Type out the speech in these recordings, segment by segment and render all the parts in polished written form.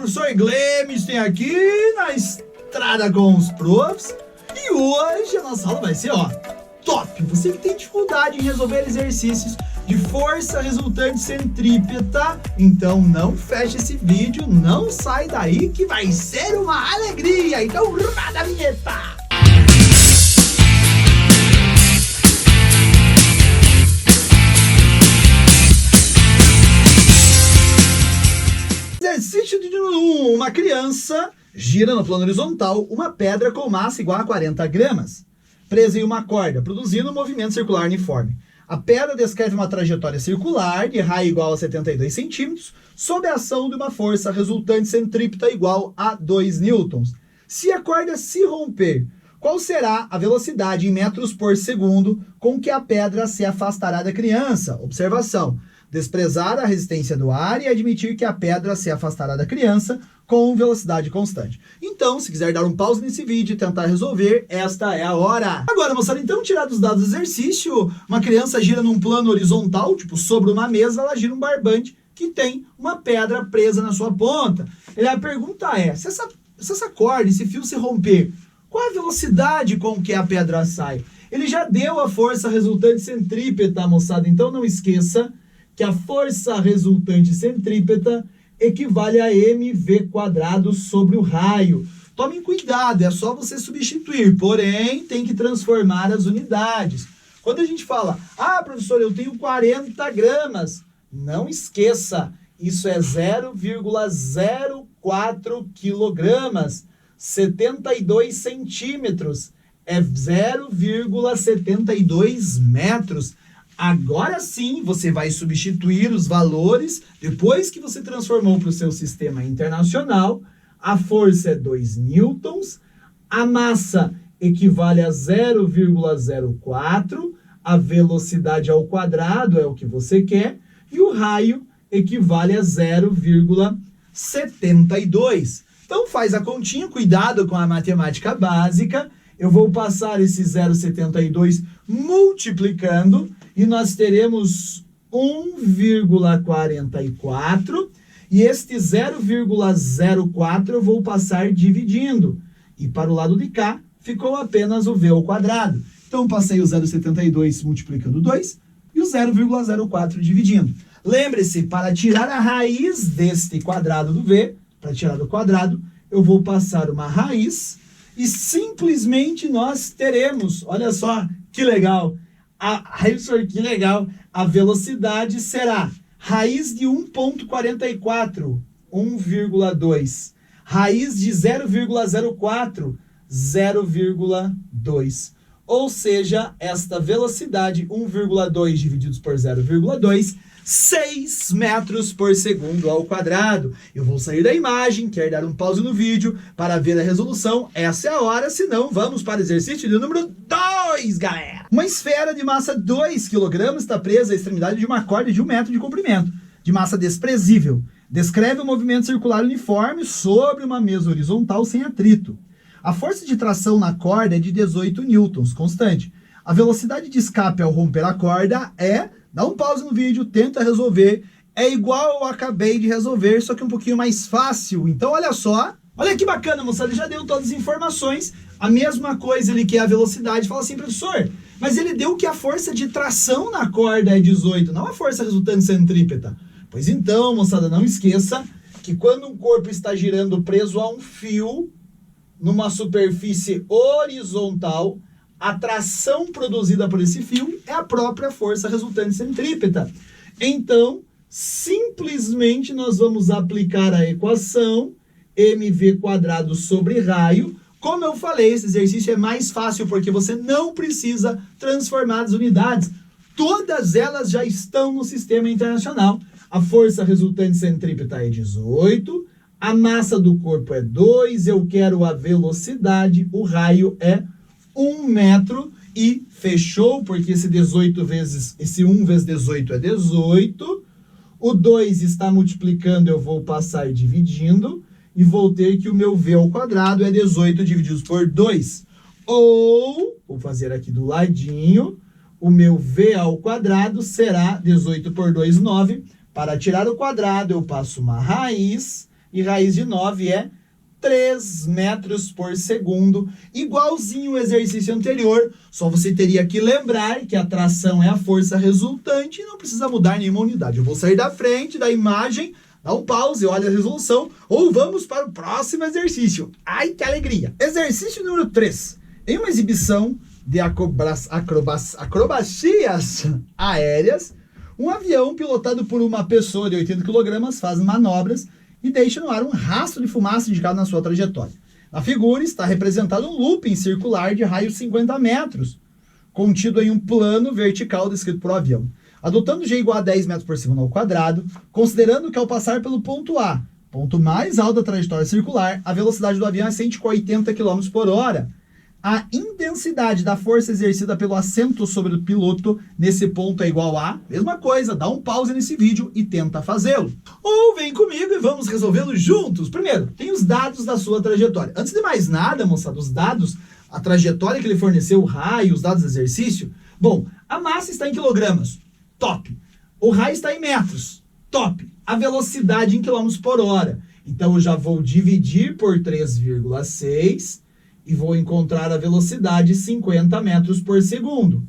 professor Glemstein aqui na estrada com os profs. E hoje a nossa aula vai ser, top! Você que tem dificuldade em resolver exercícios de força resultante centrípeta, então não feche esse vídeo, não sai daí que vai ser uma alegria. Então roda a vinheta! Exercício de número 1. Uma criança gira no plano horizontal uma pedra com massa igual a 40 gramas, presa em uma corda, produzindo um movimento circular uniforme. A pedra descreve uma trajetória circular de raio igual a 72 centímetros, sob a ação de uma força resultante centrípeta igual a 2 newtons. Se a corda se romper, qual será a velocidade em metros por segundo com que a pedra se afastará da criança? Observação: desprezar a resistência do ar e admitir que a pedra se afastará da criança com velocidade constante. Então, se quiser dar um pause nesse vídeo e tentar resolver, esta é a hora. Agora, moçada, então, tirar dos dados do exercício, uma criança gira num plano horizontal, tipo sobre uma mesa, ela gira um barbante que tem uma pedra presa na sua ponta. E a pergunta é, se essa corda, esse fio se romper, qual a velocidade com que a pedra sai? Ele já deu a força resultante centrípeta, moçada, então não esqueça que a força resultante centrípeta equivale a mv² sobre o raio. Tomem cuidado, é só você substituir, porém tem que transformar as unidades. Quando a gente fala, professor, eu tenho 40 gramas, não esqueça, isso é 0,04 quilogramas, 72 centímetros, é 0,72 metros. Agora sim, você vai substituir os valores, depois que você transformou para o seu sistema internacional. A força é 2 newtons, a massa equivale a 0,04, a velocidade ao quadrado é o que você quer, e o raio equivale a 0,72. Então faz a continha, cuidado com a matemática básica. Eu vou passar esse 0,72 multiplicando, e nós teremos 1,44, e este 0,04 eu vou passar dividindo. E para o lado de cá, ficou apenas o v ao quadrado. Então, passei o 0,72 multiplicando 2 e o 0,04 dividindo. Lembre-se, para tirar a raiz deste quadrado do v, para tirar do quadrado, eu vou passar uma raiz e simplesmente nós teremos, olha só que legal, que legal, a velocidade será raiz de 1,44, 1,2. Raiz de 0,04, 0,2. Ou seja, esta velocidade, 1,2 divididos por 0,2, 6 metros por segundo ao quadrado. Eu vou sair da imagem, quer dar um pause no vídeo para ver a resolução. Essa é a hora, senão vamos para o exercício de número 2, galera. Uma esfera de massa 2 kg está presa à extremidade de uma corda de 1 metro de comprimento, de massa desprezível. Descreve o movimento circular uniforme sobre uma mesa horizontal sem atrito. A força de tração na corda é de 18 newtons, constante. A velocidade de escape ao romper a corda é... Dá um pause no vídeo, tenta resolver. É igual eu acabei de resolver, só que um pouquinho mais fácil. Então, olha só. Olha que bacana, moçada. Ele já deu todas as informações. A mesma coisa ele quer a velocidade. Fala assim, professor, mas ele deu que a força de tração na corda é 18, não a força resultante centrípeta. Pois então, moçada, não esqueça que quando um corpo está girando preso a um fio, numa superfície horizontal, a tração produzida por esse fio é a própria força resultante centrípeta. Então, simplesmente nós vamos aplicar a equação mv² sobre raio. Como eu falei, esse exercício é mais fácil porque você não precisa transformar as unidades. Todas elas já estão no sistema internacional. A força resultante centrípeta é 18, a massa do corpo é 2, eu quero a velocidade, o raio é 1 metro e fechou, porque esse 18 vezes, esse 1 vezes 18 é 18. O 2 está multiplicando, eu vou passar dividindo e vou ter que o meu v ao quadrado é 18 divididos por 2. Ou, vou fazer aqui do ladinho, o meu v ao quadrado será 18 por 2, 9. Para tirar o quadrado, eu passo uma raiz, e raiz de 9 é 3 metros por segundo, igualzinho o exercício anterior, só você teria que lembrar que a tração é a força resultante e não precisa mudar nenhuma unidade. Eu vou sair da frente da imagem, dá um pause, olha a resolução, ou vamos para o próximo exercício. Ai, que alegria! Exercício número 3. Em uma exibição de acrobacias aéreas, um avião pilotado por uma pessoa de 80 kg faz manobras e deixa no ar um rastro de fumaça indicado na sua trajetória. Na figura está representado um looping circular de raio 50 metros, contido em um plano vertical descrito por um avião. Adotando G igual a 10 metros por segundo ao quadrado, considerando que ao passar pelo ponto A, ponto mais alto da trajetória circular, a velocidade do avião é 180 km por hora, a intensidade da força exercida pelo assento sobre o piloto nesse ponto é igual a... Mesma coisa, dá um pause nesse vídeo e tenta fazê-lo. Ou vem comigo e vamos resolvê-lo juntos. Primeiro, tem os dados da sua trajetória. Antes de mais nada, moçada, os dados, a trajetória que ele forneceu, o raio, os dados do exercício. Bom, a massa está em quilogramas. Top. O raio está em metros. Top. A velocidade em quilômetros por hora. Então eu já vou dividir por 3,6... e vou encontrar a velocidade 50 metros por segundo.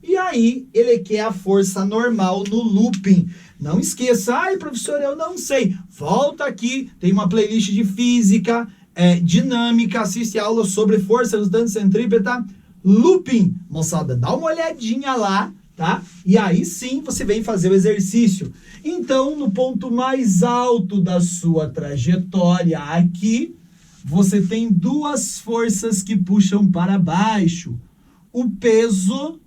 E aí, ele quer a força normal no looping. Não esqueça, ai professor, eu não sei. Volta aqui, tem uma playlist de física, dinâmica, assiste aula sobre força resultante centrípeta, looping. Moçada, dá uma olhadinha lá, tá? E aí sim, você vem fazer o exercício. Então, no ponto mais alto da sua trajetória aqui, você tem duas forças que puxam para baixo. O peso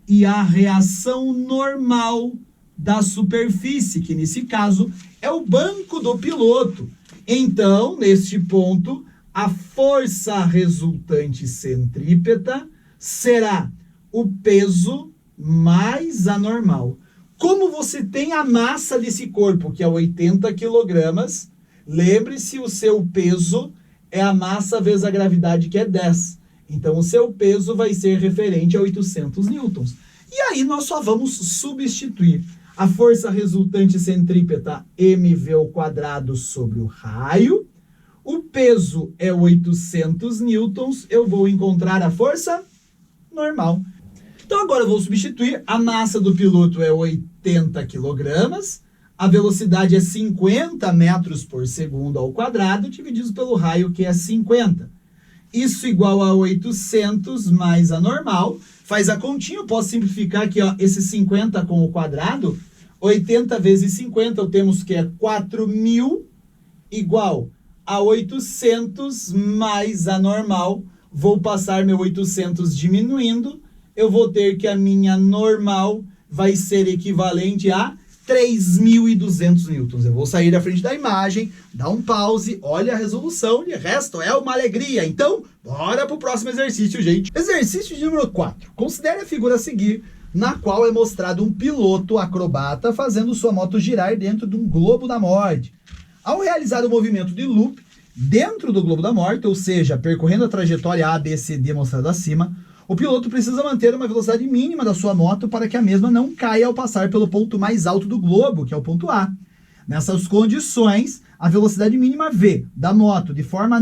e a reação normal da superfície, que nesse caso é o banco do piloto. Então, neste ponto, a força resultante centrípeta será o peso mais a normal. Como você tem a massa desse corpo, que é 80 kg, lembre-se, o seu peso é a massa vezes a gravidade, que é 10. Então, o seu peso vai ser referente a 800 newtons. E aí, nós só vamos substituir a força resultante centrípeta mv ao quadrado sobre o raio. O peso é 800 newtons. Eu vou encontrar a força normal. Então, agora eu vou substituir. A massa do piloto é 80 kg. A velocidade é 50 metros por segundo ao quadrado, dividido pelo raio, que é 50. Isso igual a 800 mais a normal. Faz a continha, eu posso simplificar aqui, ó, esse 50 com o quadrado. 80 vezes 50, temos que é 4.000, igual a 800 mais a normal. Vou passar meu 800 diminuindo. Eu vou ter que a minha normal vai ser equivalente a 3.200 newtons. Eu vou sair da frente da imagem, dar um pause, olha a resolução, de resto é uma alegria. Então, bora pro próximo exercício, gente. Exercício de número 4. Considere a figura a seguir, na qual é mostrado um piloto acrobata fazendo sua moto girar dentro de um globo da morte. Ao realizar o movimento de loop dentro do globo da morte, ou seja, percorrendo a trajetória ABCD mostrada acima, o piloto precisa manter uma velocidade mínima da sua moto para que a mesma não caia ao passar pelo ponto mais alto do globo, que é o ponto A. Nessas condições, a velocidade mínima V da moto, de forma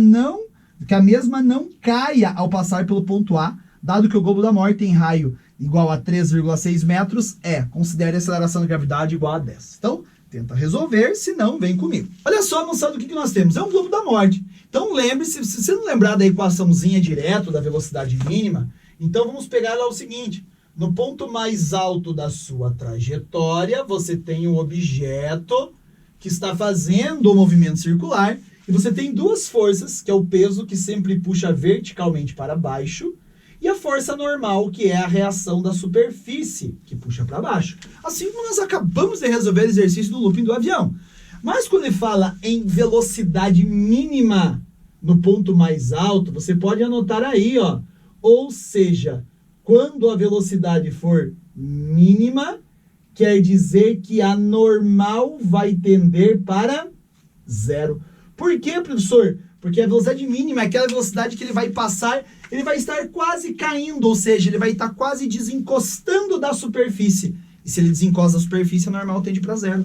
que a mesma não caia ao passar pelo ponto A, dado que o globo da morte tem raio igual a 3,6 metros, considere a aceleração de gravidade igual a 10. Então, tenta resolver, se não, vem comigo. Olha só, moçada, o que nós temos? É um globo da morte. Então, lembre-se, se você não lembrar da equaçãozinha direto da velocidade mínima, então vamos pegar lá o seguinte: no ponto mais alto da sua trajetória, você tem um objeto que está fazendo o movimento circular, e você tem duas forças, que é o peso, que sempre puxa verticalmente para baixo, e a força normal, que é a reação da superfície, que puxa para baixo. Assim como nós acabamos de resolver o exercício do looping do avião. Mas quando ele fala em velocidade mínima no ponto mais alto, você pode anotar aí, ó. Ou seja, quando a velocidade for mínima, quer dizer que a normal vai tender para zero. Por quê, professor? Porque a velocidade mínima é aquela velocidade que ele vai passar, ele vai estar quase caindo, ou seja, ele vai estar quase desencostando da superfície. E se ele desencosta da superfície, a normal tende para zero.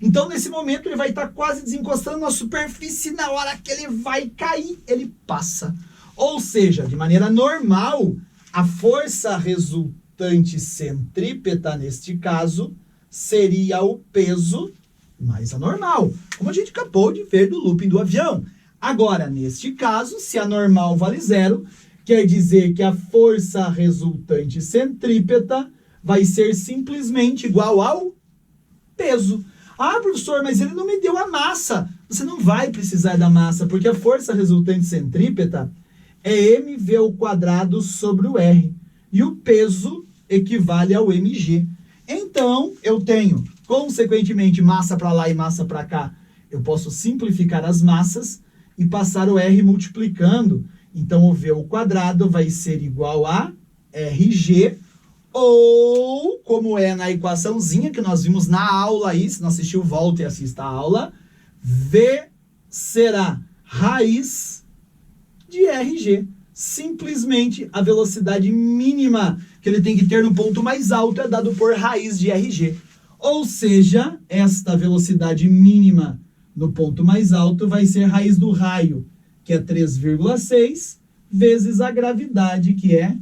Então, nesse momento, ele vai estar quase desencostando na superfície. Na hora que ele vai cair, ele passa. Ou seja, de maneira normal, a força resultante centrípeta, neste caso, seria o peso mais a normal, como a gente acabou de ver do looping do avião. Agora, neste caso, se a normal vale zero, quer dizer que a força resultante centrípeta vai ser simplesmente igual ao peso. Ah, professor, mas ele não me deu a massa. Você não vai precisar da massa, porque a força resultante centrípeta é mv ao quadrado sobre o r. E o peso equivale ao mg. Então, eu tenho, consequentemente, massa para lá e massa para cá. Eu posso simplificar as massas e passar o r multiplicando. Então, o v ao quadrado vai ser igual a rg, ou, como é na equaçãozinha que nós vimos na aula aí, se não assistiu, volta e assista a aula, v será raiz de rg. Simplesmente a velocidade mínima que ele tem que ter no ponto mais alto é dado por raiz de rg. Ou seja, esta velocidade mínima no ponto mais alto vai ser raiz do raio, que é 3,6, vezes a gravidade, que é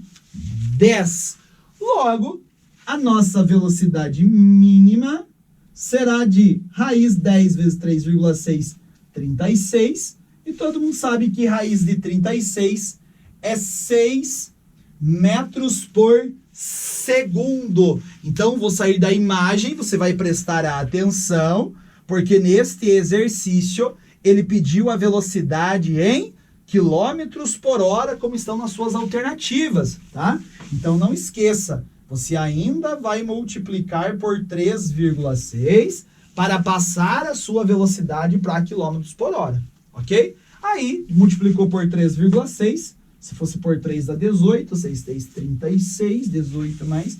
10. Logo, a nossa velocidade mínima será de raiz 10 vezes 3,6, 36. E todo mundo sabe que raiz de 36 é 6 metros por segundo. Então, vou sair da imagem, você vai prestar atenção, porque neste exercício ele pediu a velocidade em quilômetros por hora, como estão nas suas alternativas, tá? Então, não esqueça, você ainda vai multiplicar por 3,6 para passar a sua velocidade para quilômetros por hora, ok? Aí, multiplicou por 3,6, se fosse por 3 dá 18, 6, 3, 36, 18 mais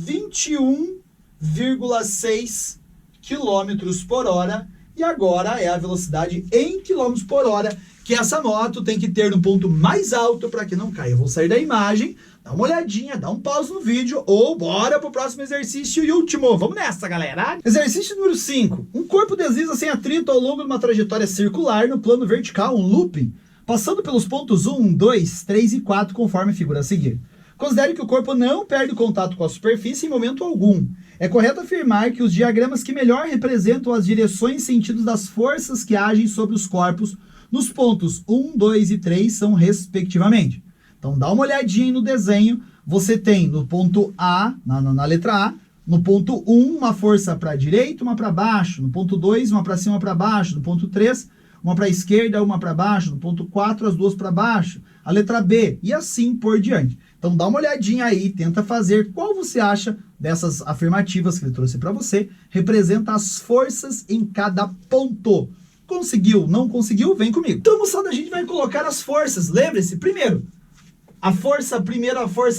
21,6 quilômetros por hora. E agora é a velocidade em quilômetros por hora que essa moto tem que ter no ponto mais alto para que não caia. Eu vou sair da imagem, dá uma olhadinha, dá um pause no vídeo ou bora pro próximo exercício e último. Vamos nessa, galera! Exercício número 5. Um corpo desliza sem atrito ao longo de uma trajetória circular no plano vertical, um looping, passando pelos pontos 1, 2, 3 e 4, conforme a figura a seguir. Considere que o corpo não perde o contato com a superfície em momento algum. É correto afirmar que os diagramas que melhor representam as direções e sentidos das forças que agem sobre os corpos nos pontos 1, 2 e 3 são respectivamente. Então dá uma olhadinha aí no desenho. Você tem no ponto A, na letra A, no ponto 1 uma força para a direita, uma para baixo. No ponto 2, uma para cima, uma para baixo. No ponto 3, uma para a esquerda, uma para baixo. No ponto 4, as duas para baixo. A letra B, e assim por diante. Então dá uma olhadinha aí, tenta fazer qual você acha dessas afirmativas que ele trouxe para você, representa as forças em cada ponto. Conseguiu? Não conseguiu? Vem comigo. Então, moçada, a gente vai colocar as forças. Lembre-se, primeiro, a força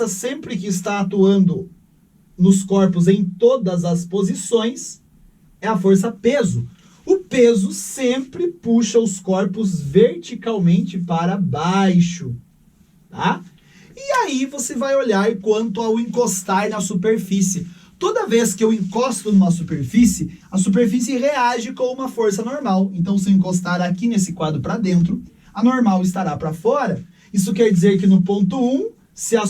sempre que está atuando nos corpos em todas as posições é a força peso. O peso sempre puxa os corpos verticalmente para baixo, tá? E aí você vai olhar quanto ao encostar na superfície. Toda vez que eu encosto numa superfície, a superfície reage com uma força normal. Então, se eu encostar aqui nesse quadro para dentro, a normal estará para fora. Isso quer dizer que no ponto 1, se a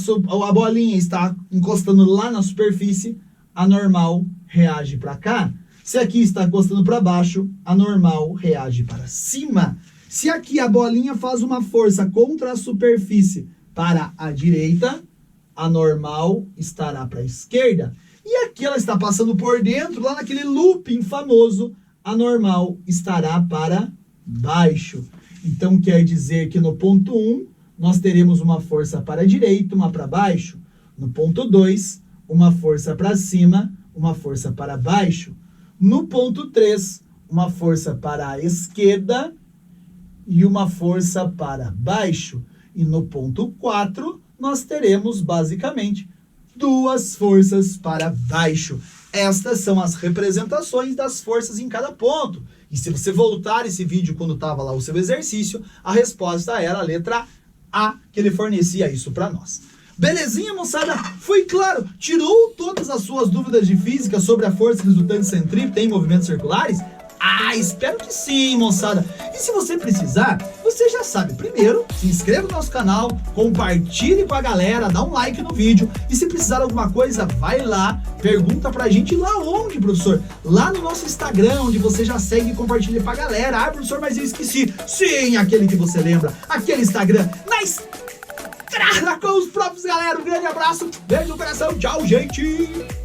bolinha está encostando lá na superfície, a normal reage para cá. Se aqui está encostando para baixo, a normal reage para cima. Se aqui a bolinha faz uma força contra a superfície para a direita, a normal estará para a esquerda. E aqui ela está passando por dentro, lá naquele looping famoso, a normal estará para baixo. Então quer dizer que no ponto 1, nós teremos uma força para a direita, uma para baixo. No ponto 2, uma força para cima, uma força para baixo. No ponto 3, uma força para a esquerda e uma força para baixo. E no ponto 4, nós teremos basicamente duas forças para baixo. Estas são as representações das forças em cada ponto. E se você voltar esse vídeo quando estava lá o seu exercício, a resposta era a letra A, que ele fornecia isso para nós. Belezinha, moçada? Foi claro? Tirou todas as suas dúvidas de física sobre a força resultante centrípeta em movimentos circulares? Ah, espero que sim, moçada. E se você precisar, você já sabe. Primeiro, se inscreva no nosso canal, compartilhe com a galera, dá um like no vídeo. E se precisar de alguma coisa, vai lá, pergunta pra gente lá onde, professor? Lá no nosso Instagram, onde você já segue e compartilha pra galera. Ah, professor, mas eu esqueci. Sim, aquele que você lembra. Aquele Instagram. Na estrada com os próprios, galera. Um grande abraço, beijo no coração. Tchau, gente.